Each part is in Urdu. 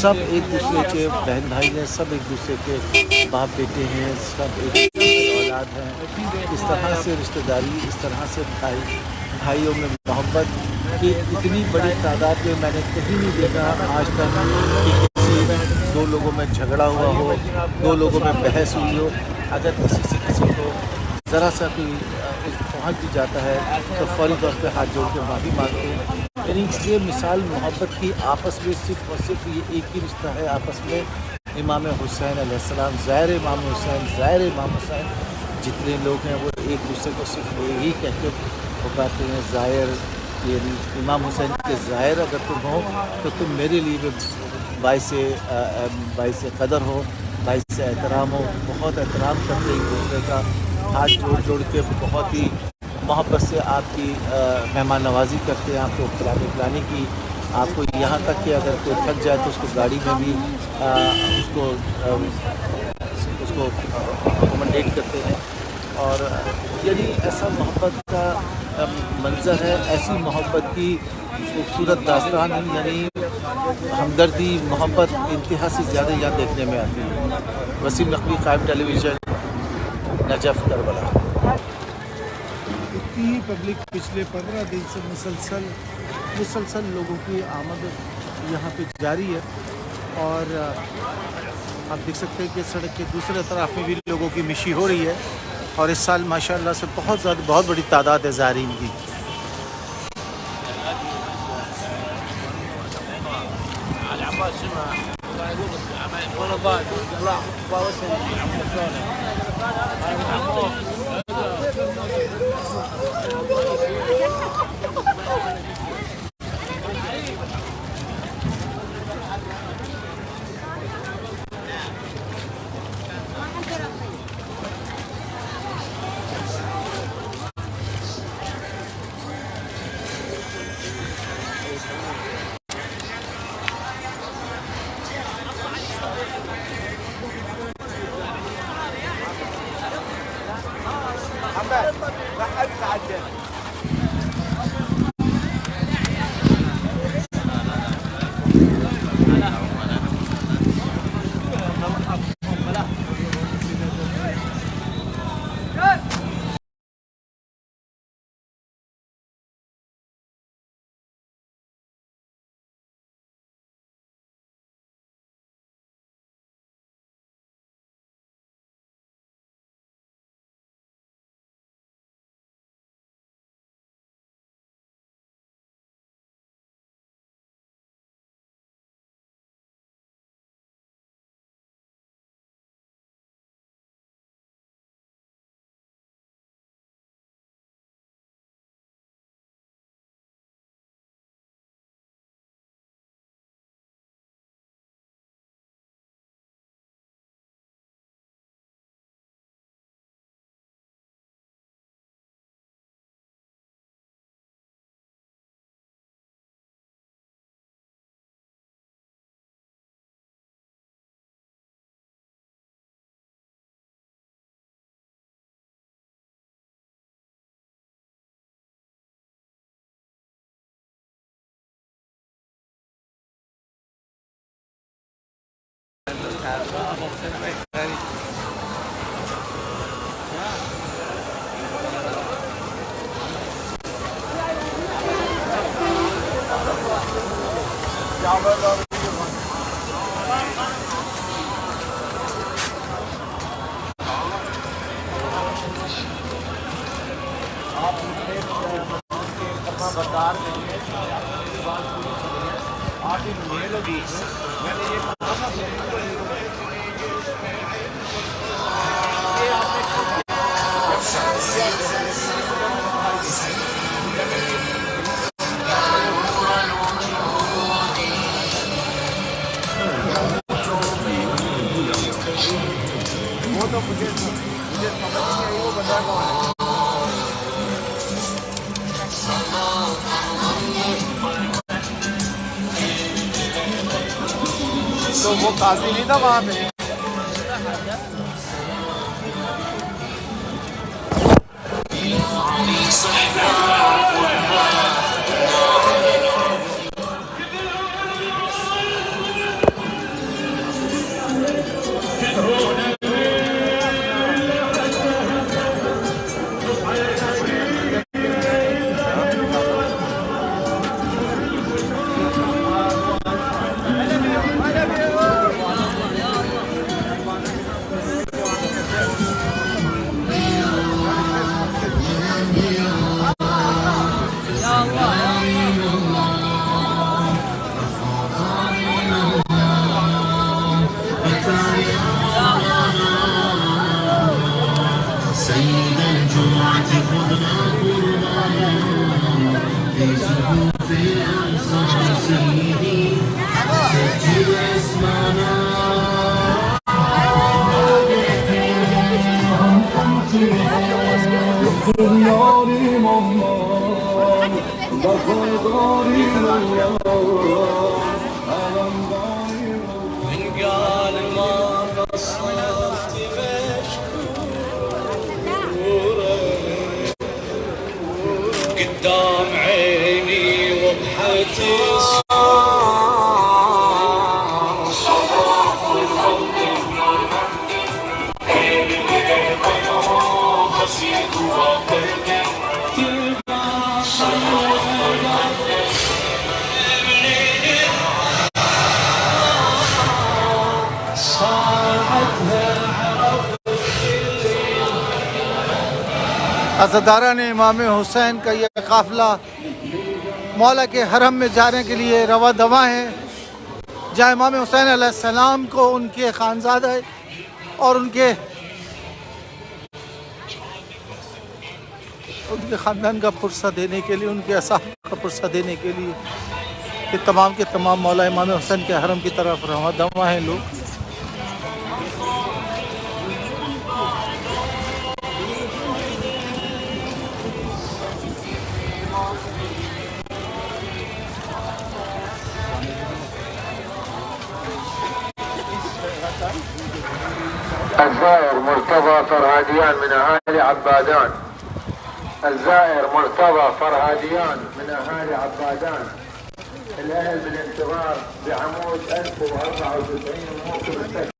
سب ایک دوسرے کے بہن بھائی ہیں، سب ایک دوسرے کے باپ بیٹے ہیں، سب ایک دوسرے کے اولاد ہیں. اس طرح سے رشتہ داری، اس طرح سے بھائیوں میں محبت کی اتنی بڑی تعداد میں نے کہیں نہیں دیکھا آج تک کہ کسی دو لوگوں میں جھگڑا ہوا ہو، دو لوگوں میں بحث ہوئی ہو. اگر کسی سے کسی کو ذرا سا کوئی پہنچ بھی جاتا ہے تو فوری طور پہ ہاتھ جوڑ کے معافی مانگتے ہیں. یعنی یہ مثال محبت کی آپس میں صرف اور صرف یہ ایک ہی رشتہ ہے آپس میں. امام حسین علیہ السلام، ظاہر امام حسین، ظاہر امام حسین، جتنے لوگ ہیں وہ ایک دوسرے کو صرف یہی کہہ کے پکارتے ہیں ظاہر. یعنی امام حسین کے ظاہر اگر تم ہو تو تم میرے لیے بھی باعث قدر ہو، باعث احترام ہو. بہت احترام کرتے ایک دوسرے کا، ہاتھ جوڑ جوڑ کے بہت ہی محبت سے آپ کی مہمان نوازی کرتے ہیں، آپ کو پلانے کی. آپ کو یہاں تک کہ اگر کوئی تھک جائے تو اس کو گاڑی میں بھی اس کو اکوموڈیٹ کرتے ہیں. اور یعنی ایسا محبت کا منظر ہے، ایسی محبت کی خوبصورت داستان ہے. یعنی ہمدردی، محبت انتہا سے زیادہ یہاں دیکھنے میں آتی ہے. وسیم نقوی، قائم ٹیلی ویژن، نجف، کربلا. اتنی پبلک پچھلے 15 دن سے مسلسل لوگوں کی آمد یہاں پہ جاری ہے. اور آپ دیکھ سکتے ہیں کہ سڑک کے دوسرے طرف میں بھی لوگوں کی مشی ہو رہی ہے. اور اس سال ماشاءاللہ سے بہت بڑی تعداد ہے زائرین کی. تو وہ قاضی نہیں تھا وہاں پہ. عزاداران امام حسین کا یہ قافلہ مولا کے حرم میں جانے کے لیے رواں دواں ہے، جہاں امام حسین علیہ السلام کو ان کے خانزادہ اور ان کے خاندان کا پرسہ دینے کے لیے، ان کے اصحاب کا پرسہ دینے کے لیے کہ تمام کے تمام مولا امام حسین کے حرم کی طرف رواں دواں ہیں لوگ۔ الزائر مرتضى فرهاديان من أهالي عبادان. الزائر مرتضى فرهاديان من أهالي عبادان. الأهل بالانتظار بعمود 1094 موكب السكن.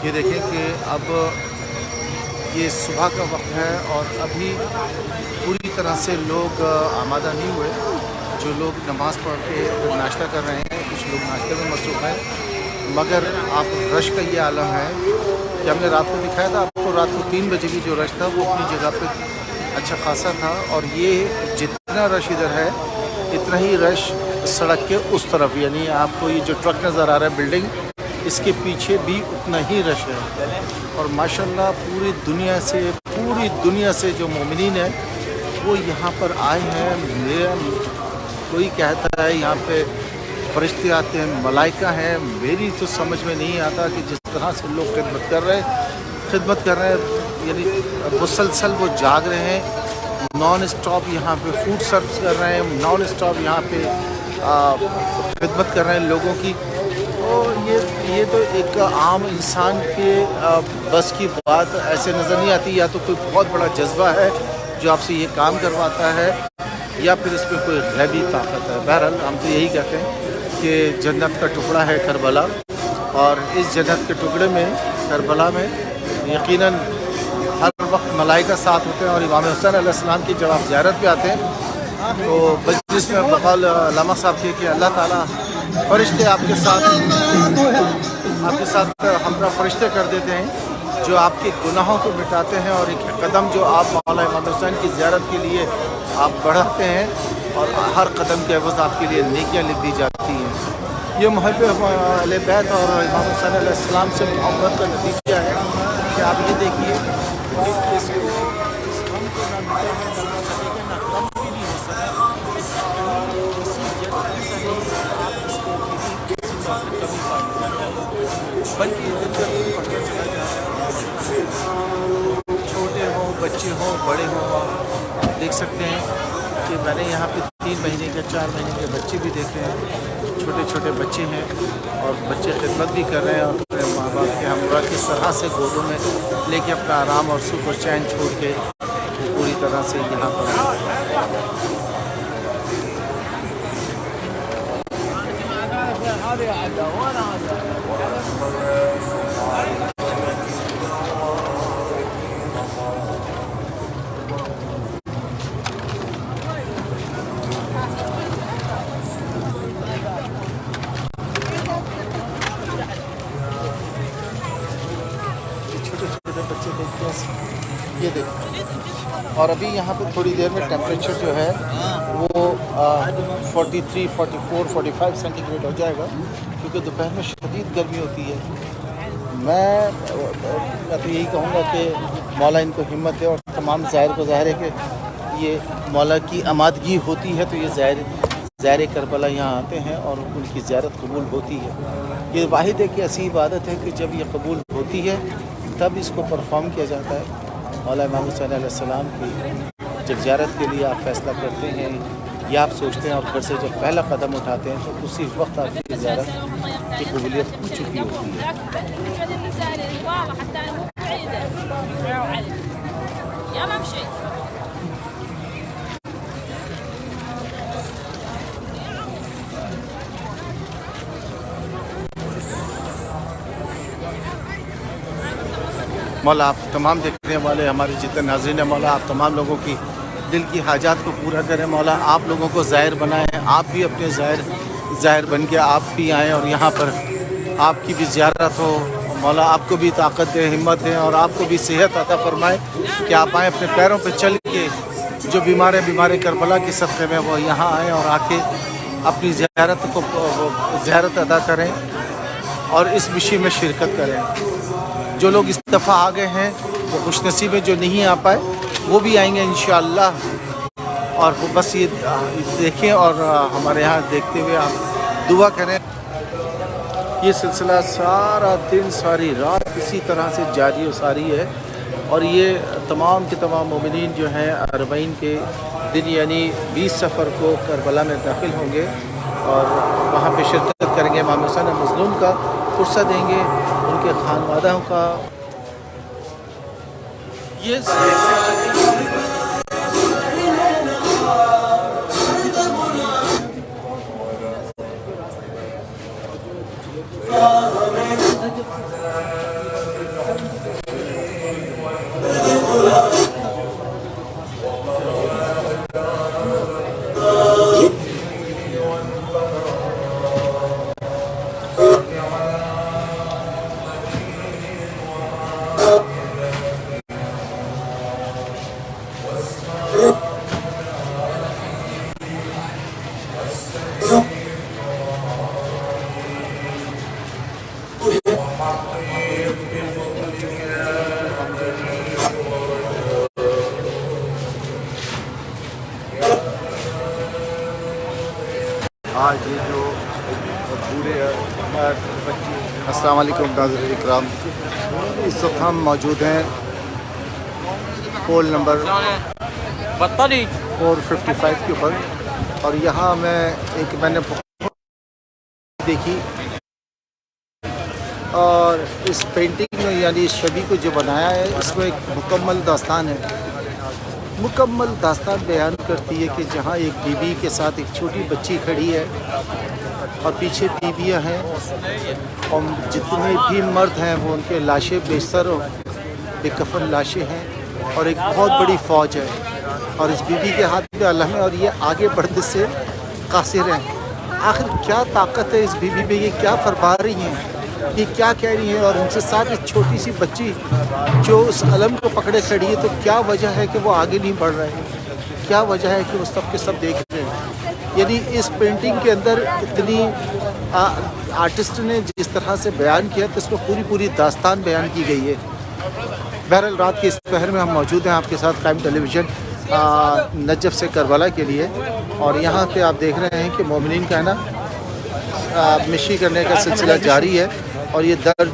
یہ دیکھیں کہ اب یہ صبح کا وقت ہے اور ابھی پوری طرح سے لوگ آمادہ نہیں ہوئے۔ جو لوگ نماز پڑھ کے ناشتہ کر رہے ہیں، کچھ لوگ ناشتے میں مصروف ہیں، مگر آپ رش کا یہ عالم ہے کہ ہم نے رات کو دکھایا تھا آپ کو، رات کو 3 بجے کی جو رش تھا وہ اپنی جگہ پہ اچھا خاصا تھا، اور یہ جتنا رش ادھر ہے اتنا ہی رش سڑک کے اس طرف، یعنی آپ کو یہ جو ٹرک نظر آ رہا ہے بلڈنگ، اس کے پیچھے بھی اتنا ہی رش ہے۔ اور ماشاءاللہ پوری دنیا سے جو مومنین ہیں وہ یہاں پر آئے ہیں۔ کوئی کہتا ہے یہاں پہ فرشتے آتے ہیں، ملائکہ ہیں، میری تو سمجھ میں نہیں آتا کہ جس طرح سے لوگ خدمت کر رہے ہیں، یعنی مسلسل وہ جاگ رہے ہیں، نان اسٹاپ یہاں پہ فوڈ سرو کر رہے ہیں، نان اسٹاپ یہاں پہ خدمت کر رہے ہیں لوگوں کی۔ اور یہ تو ایک عام انسان کے بس کی بات ایسے نظر نہیں آتی، یا تو کوئی بہت بڑا جذبہ ہے جو آپ سے یہ کام کرواتا ہے، یا پھر اس میں کوئی غیبی طاقت ہے۔ بہرحال ہم تو یہی کہتے ہیں کہ جنت کا ٹکڑا ہے کربلا، اور اس جنت کے ٹکڑے میں کربلا میں یقیناً ہر وقت ملائکہ ساتھ ہوتے ہیں، اور امام حسین علیہ السلام کی جب آپ زیارت پہ آتے ہیں تو مجلس میں بقول علامہ صاحب کے کہ اللہ تعالیٰ فرشتے آپ کے ساتھ ہمراہ فرشتے کر دیتے ہیں جو آپ کے گناہوں کو مٹاتے ہیں، اور ایک قدم جو آپ مولا امام حسین کی زیارت کے لیے آپ بڑھاتے ہیں، اور ہر قدم کے عوض آپ کے لیے نیکیاں لکھ دی جاتی ہیں۔ یہ محب اہل بیت اور امام حسین علیہ السلام سے محبت کا نتیجہ ہے کہ آپ یہ دیکھیے کہ اس کو غم کو نہ مٹے ہیں، نہ ہو سکے گا، نہ غم بھی نہیں ہو سکے، چھوٹے ہوں بچے ہوں بڑے ہوں۔ دیکھ سکتے ہیں کہ میں نے یہاں پہ 3 مہینے کے 4 مہینے کے بچے بھی دیکھے ہیں، چھوٹے چھوٹے بچے ہیں، اور بچے خدمت بھی کر رہے ہیں، اور اپنے ماں باپ کے ہمراہ کس طرح سے گودوں میں لے کے اپنا آرام اور سکھ اور چین چھوڑ کے پوری طرح سے یہاں پر یہ دیکھیں۔ اور ابھی یہاں پہ تھوڑی دیر میں ٹیمپریچر جو ہے وہ 43, 44, 45 سینٹی گریڈ ہو جائے گا، کیونکہ دوپہر میں شدید گرمی ہوتی ہے۔ میں تو یہی کہوں گا کہ مولا ان کو ہمت دے، اور تمام زائر کو ظاہر ہے کہ یہ مولا کی آمادگی ہوتی ہے تو یہ زائر کربلا یہاں آتے ہیں اور ان کی زیارت قبول ہوتی ہے۔ یہ واحد ایک ایسی عبادت ہے کہ جب یہ قبول ہوتی ہے تب اس کو پرفارم کیا جاتا ہے۔ مولا امام حسین علیہ السلام کی جب زیارت کے لیے آپ فیصلہ کرتے ہیں یا آپ سوچتے ہیں اور گھر سے جب پہلا قدم اٹھاتے ہیں تو اسی وقت آپ کی زیارت کی قبولیت ہو چکی ہوتی ہے۔ مولا آپ تمام دیکھنے والے ہمارے جتنے ناظرین ہیں مولا آپ تمام لوگوں کی دل کی حاجات کو پورا کریں مولا، آپ لوگوں کو ظاہر بنائیں، آپ بھی اپنے ظاہر بن کے آپ بھی آئیں اور یہاں پر آپ کی بھی زیارت ہو مولا، آپ کو بھی طاقت دیں، ہمت دیں اور آپ کو بھی صحت عطا فرمائے کہ آپ آئیں اپنے پیروں پہ چل کے، جو بیمار کربلا کے صدقے میں وہ یہاں آئیں اور آ کے اپنی زیارت ادا کریں اور اس مشی میں شرکت کریں۔ جو لوگ اس دفعہ آ گئے ہیں وہ خوش نصیب ہیں، جو نہیں آ پائے وہ بھی آئیں گے انشاءاللہ، اور وہ بس یہ دیکھیں اور ہمارے یہاں دیکھتے ہوئے آپ دعا کریں۔ یہ سلسلہ سارا دن ساری رات اسی طرح سے جاری و ساری ہے، اور یہ تمام کے تمام مومنین جو ہیں 40 کے دن یعنی 20 صفر کو کربلا میں داخل ہوں گے اور وہاں پہ شرکت کریں گے، امام حسین مظلوم کا فرصہ دیں گے، ان کے خانوادوں کا یہ آج یہ جو پورے السلام علیکم ناظرین اکرام، اس وقت ہم موجود ہیں پول نمبر 455 کے اوپر، اور یہاں میں نے دیکھی اور اس پینٹنگ میں یعنی اس چھبی کو جو بنایا ہے اس میں ایک مکمل داستان بیان کرتی ہے کہ جہاں ایک بیوی کے ساتھ ایک چھوٹی بچی کھڑی ہے اور پیچھے بیویاں ہیں اور جتنے بھی مرد ہیں وہ ان کے لاشیں بیشتر بے کفن لاشیں ہیں، اور ایک بہت بڑی فوج ہے اور اس بیوی کے ہاتھ میں علم ہے اور یہ آگے بڑھنے سے قاصر ہیں۔ آخر کیا طاقت ہے اس بیوی میں، یہ کیا فرما رہی ہیں، یہ کیا کہہ رہی ہیں، اور ان سے ساتھ ایک چھوٹی سی بچی جو اس علم کو پکڑے کھڑی ہے، تو کیا وجہ ہے کہ وہ آگے نہیں بڑھ رہے ہیں، کیا وجہ ہے کہ وہ سب کے سب دیکھ رہے ہیں۔ یعنی اس پینٹنگ کے اندر اتنی آرٹسٹ نے جس طرح سے بیان کیا تو اس میں پوری داستان بیان کی گئی ہے۔ بہرحال رات کے اس پہر میں ہم موجود ہیں آپ کے ساتھ قائم ٹیلی ویژن نجف سے کربلا کے لیے، اور یہاں پہ آپ دیکھ رہے ہیں کہ مومنین کا ہے نا مشی کرنے کا سلسلہ جاری ہے، اور یہ در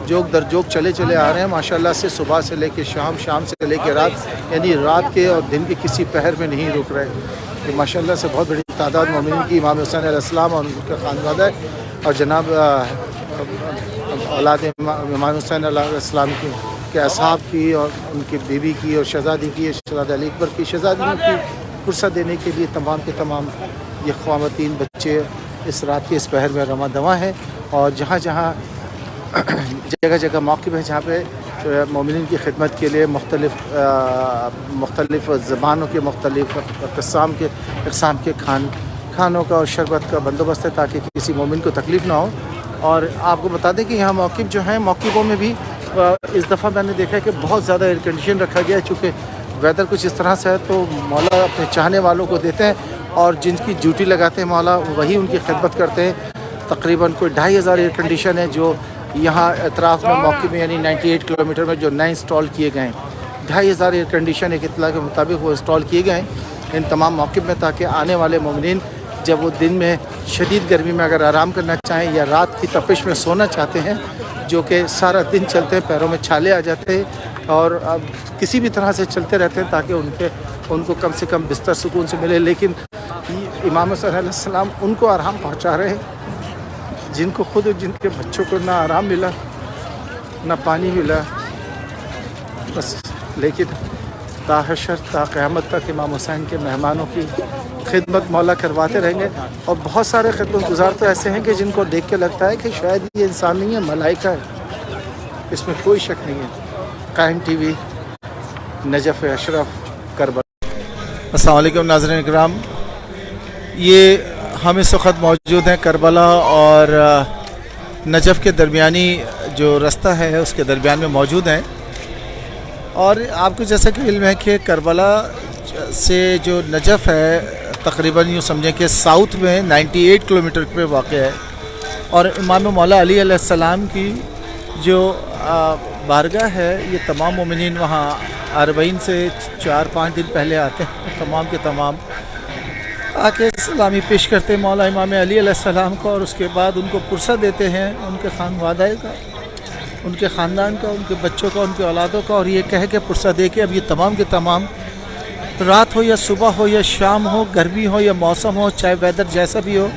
جوگ چلے آ رہے ہیں ماشاءاللہ سے، صبح سے لے کے شام سے لے کے رات، یعنی رات کے اور دن کے کسی پہر میں نہیں رک رہے، کہ ماشاءاللہ سے بہت بڑی تعداد مومنین کی امام حسین علیہ السلام اور ان کا خانوادہ اور جناب اولاد امام حسین علیہ السلام کے اصحاب کی اور ان کی بیوی کی اور شہزادی کی، شہزادہ علی اکبر کی شہزادیوں کی فرصت دینے کے لیے تمام کے تمام یہ خواتین بچے اس رات کے اس پہر میں رواں دواں ہیں، اور جہاں جگہ موقف ہے جہاں پہ مومنین کی خدمت کے لیے مختلف زبانوں کے مختلف اقسام کے کھانوں کا اور شربت کا بندوبست ہے تاکہ کسی مومن کو تکلیف نہ ہو۔ اور آپ کو بتا دیں کہ یہاں موقف جو ہیں موقفوں میں بھی اس دفعہ میں نے دیکھا کہ بہت زیادہ ایئر کنڈیشن رکھا گیا ہے، چونکہ ویدر کچھ اس طرح سے ہے تو مولا اپنے چاہنے والوں کو دیتے ہیں، اور جن کی ڈیوٹی لگاتے ہیں مولا وہی ان کی خدمت کرتے ہیں۔ تقریباً کوئی 2500 ایئر کنڈیشن ہے جو یہاں اطراف میں موقع میں یعنی 98 کلومیٹر میں جو نئے انسٹال کیے گئے ہیں، 2500 ایئر کنڈیشن ایک اطلاع کے مطابق وہ انسٹال کیے گئے ہیں ان تمام موقف میں، تاکہ آنے والے مومنین جب وہ دن میں شدید گرمی میں اگر آرام کرنا چاہیں یا رات کی تپش میں سونا چاہتے ہیں، جو کہ سارا دن چلتے ہیں، پیروں میں چھالے آ جاتے ہیں اور کسی بھی طرح سے چلتے رہتے ہیں تاکہ ان کو کم سے کم بستر سکون سے ملے، لیکن امام حسین علیہ السلام ان کو آرام پہنچا رہے ہیں جن کو خود جن کے بچوں کو نہ آرام ملا نہ پانی ملا، بس لیکن تا حشر تا قیامت تک امام حسین کے مہمانوں کی خدمت مولا کرواتے رہیں گے۔ اور بہت سارے خدمت گزار تو ایسے ہیں کہ جن کو دیکھ کے لگتا ہے کہ شاید یہ انسان نہیں ہے، ملائکہ ہے، اس میں کوئی شک نہیں ہے. قائم T V, Najaf Ashraf, Karbala. السلام علیکم ناظرین اکرام، یہ ہم اس وقت موجود ہیں کربلا اور نجف کے درمیانی جو رستہ ہے اس کے درمیان میں موجود ہیں. اور آپ کو جیسا کہ علم ہے کہ کربلا سے جو نجف ہے تقریباً یوں سمجھیں کہ ساؤتھ میں 98 کلومیٹر پہ واقع ہے. اور امام مولا علی علیہ السلام کی جو بارگاہ ہے، یہ تمام مومنین وہاں عربین سے 4-5 دن پہلے آتے ہیں، تمام کے تمام آ کے سلامی پیش کرتے ہیں مولا امام علی علیہ السلام کو، اور اس کے بعد ان کو پرسہ دیتے ہیں ان کے خانوادہ کا، ان کے خاندان کا، ان کے بچوں کا، ان کے اولادوں کا، اور یہ کہہ کے پرسہ دے کے اب یہ تمام کے تمام رات ہو یا صبح ہو یا شام ہو، گرمی ہو یا موسم ہو، چاہے ویدر جیسا بھی ہو.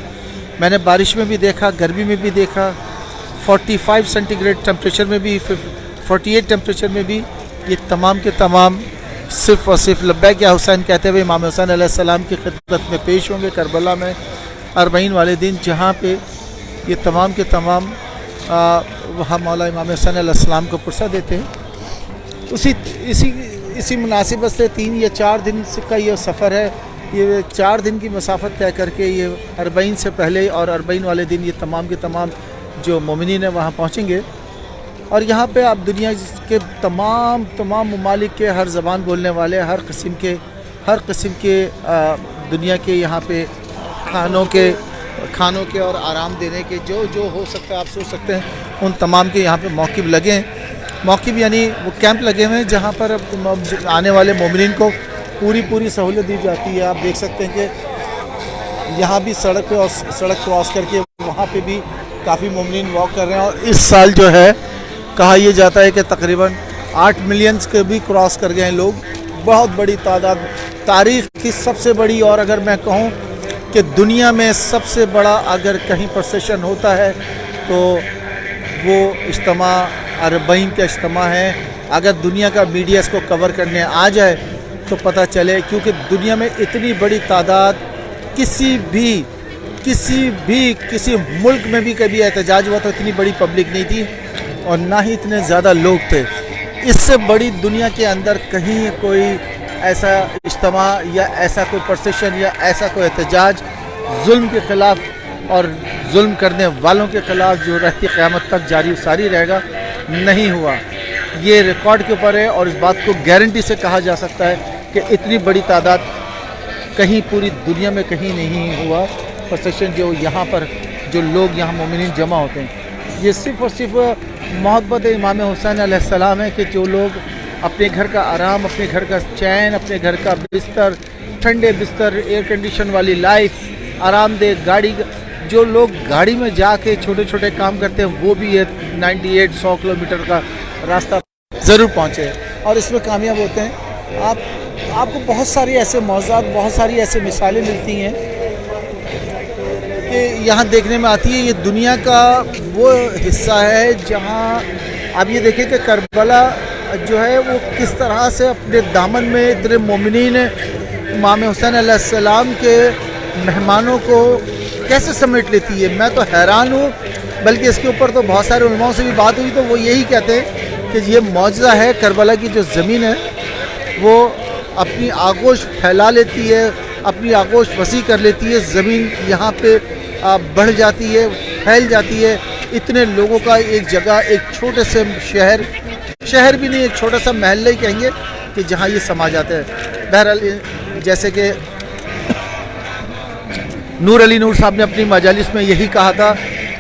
میں نے بارش میں بھی دیکھا، گرمی میں بھی دیکھا، 45 سینٹی گریڈ ٹمپریچر میں بھی، 48 ٹمپریچر میں بھی، یہ تمام کے تمام صرف اور صرف لبیک یا حسین کہتے ہوئے امام حسین علیہ السلام کی خدمت میں پیش ہوں گے کربلا میں 40 والے دن، جہاں پہ یہ تمام کے تمام وہاں مولا امام حسین علیہ السلام کو پرسہ دیتے ہیں. اسی مناسبت سے 3 یا 4 دن کا یہ سفر ہے. یہ 4 دن کی مسافت طے کر کے یہ 40 سے پہلے اور 40 والے دن یہ تمام کے تمام جو مومنین ہیں وہاں پہنچیں گے. اور یہاں پہ آپ دنیا کے تمام ممالک کے ہر زبان بولنے والے، ہر قسم کے دنیا کے یہاں پہ کھانوں کے اور آرام دینے کے جو ہو سکتا ہے آپ سوچ سکتے ہیں، ان تمام کے یہاں پہ موقف لگے ہیں. موقف یعنی وہ کیمپ لگے ہوئے ہیں جہاں پر آنے والے مومنین کو پوری سہولت دی جاتی ہے. آپ دیکھ سکتے ہیں کہ یہاں بھی سڑک کراس کر کے وہاں پہ بھی کافی مومنین واک کر رہے ہیں. اور اس سال جو ہے کہا یہ جاتا ہے کہ تقریباً 8 ملین کے بھی کراس کر گئے ہیں لوگ. بہت بڑی تعداد، تاریخ کی سب سے بڑی، اور اگر میں کہوں کہ دنیا میں سب سے بڑا اگر کہیں پروسیشن ہوتا ہے تو وہ اجتماع 40 کا اجتماع ہے. اگر دنیا کا میڈیا اس کو کور کرنے آ جائے تو پتہ چلے، کیونکہ دنیا میں اتنی بڑی تعداد کسی ملک میں بھی کبھی احتجاج ہوا تو اتنی بڑی پبلک نہیں تھی اور نہ ہی اتنے زیادہ لوگ تھے. اس سے بڑی دنیا کے اندر کہیں کوئی ایسا اجتماع یا ایسا کوئی پروسیشن یا ایسا کوئی احتجاج ظلم کے خلاف اور ظلم کرنے والوں کے خلاف جو رہتی قیامت تک جاری ساری رہے گا نہیں ہوا. یہ ریکارڈ کے اوپر ہے اور اس بات کو گارنٹی سے کہا جا سکتا ہے کہ اتنی بڑی تعداد کہیں پوری دنیا میں کہیں نہیں ہوا پروسیشن جو یہاں پر جو لوگ یہاں مومنین جمع ہوتے ہیں. یہ صرف اور صرف محبت امام حسین علیہ السلام ہے کہ جو لوگ اپنے گھر کا آرام، اپنے گھر کا چین، اپنے گھر کا بستر، ٹھنڈے بستر، ایئر کنڈیشن والی لائف، آرام دہ گاڑی، جو لوگ گاڑی میں جا کے چھوٹے کام کرتے ہیں وہ بھی یہ 98-100 کلومیٹر کا راستہ ضرور پہنچے اور اس میں کامیاب ہوتے ہیں. آپ کو بہت ساری ایسے موضوعات، بہت ساری ایسے مثالیں ملتی ہیں کہ یہاں دیکھنے میں آتی ہے. یہ دنیا کا وہ حصہ ہے جہاں آپ یہ دیکھیں کہ کربلا جو ہے وہ کس طرح سے اپنے دامن میں اتنے مومنین امام حسین علیہ السلام کے مہمانوں کو کیسے سمیٹ لیتی ہے. میں تو حیران ہوں. بلکہ اس کے اوپر تو بہت سارے علماء سے بھی بات ہوئی تو وہ یہی کہتے ہیں کہ یہ معجزہ ہے. کربلا کی جو زمین ہے وہ اپنی آغوش پھیلا لیتی ہے، اپنی آغوش وسیع کر لیتی ہے. زمین یہاں پہ بڑھ جاتی ہے، پھیل جاتی ہے. اتنے لوگوں کا ایک جگہ، ایک چھوٹے سے شہر بھی نہیں، ایک چھوٹا سا محلہ ہی کہیں گے کہ جہاں یہ سما جاتا ہے. بہرحال جیسے کہ نور علی نور صاحب نے اپنی مجالس میں یہی کہا تھا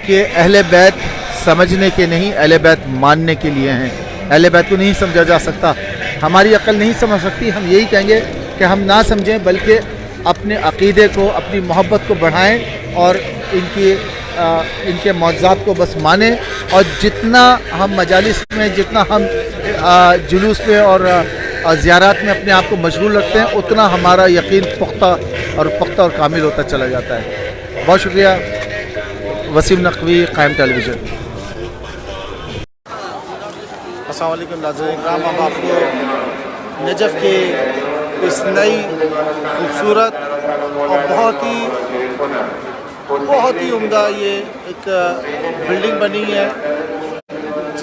کہ اہل بیت سمجھنے کے نہیں، اہل بیت ماننے کے لیے ہیں. اہل بیت کو نہیں سمجھا جا سکتا، ہماری عقل نہیں سمجھ سکتی. ہم یہی کہیں گے کہ ہم نہ سمجھیں بلکہ اپنے عقیدے کو، اپنی محبت کو بڑھائیں اور ان کے معجزات کو بس مانیں. اور جتنا ہم مجالس میں، جتنا ہم جلوس میں اور زیارات میں اپنے آپ کو مشغول رکھتے ہیں، اتنا ہمارا یقین پختہ اور کامل ہوتا چلا جاتا ہے. بہت شکریہ. وسیم نقوی، قائم ٹیلی ویژن. السلام علیکم ناظرین کرام. ہم آپ کو نجف کے اس نئی خوبصورت اور بہت ہی عمدہ یہ ایک بلڈنگ بنی ہے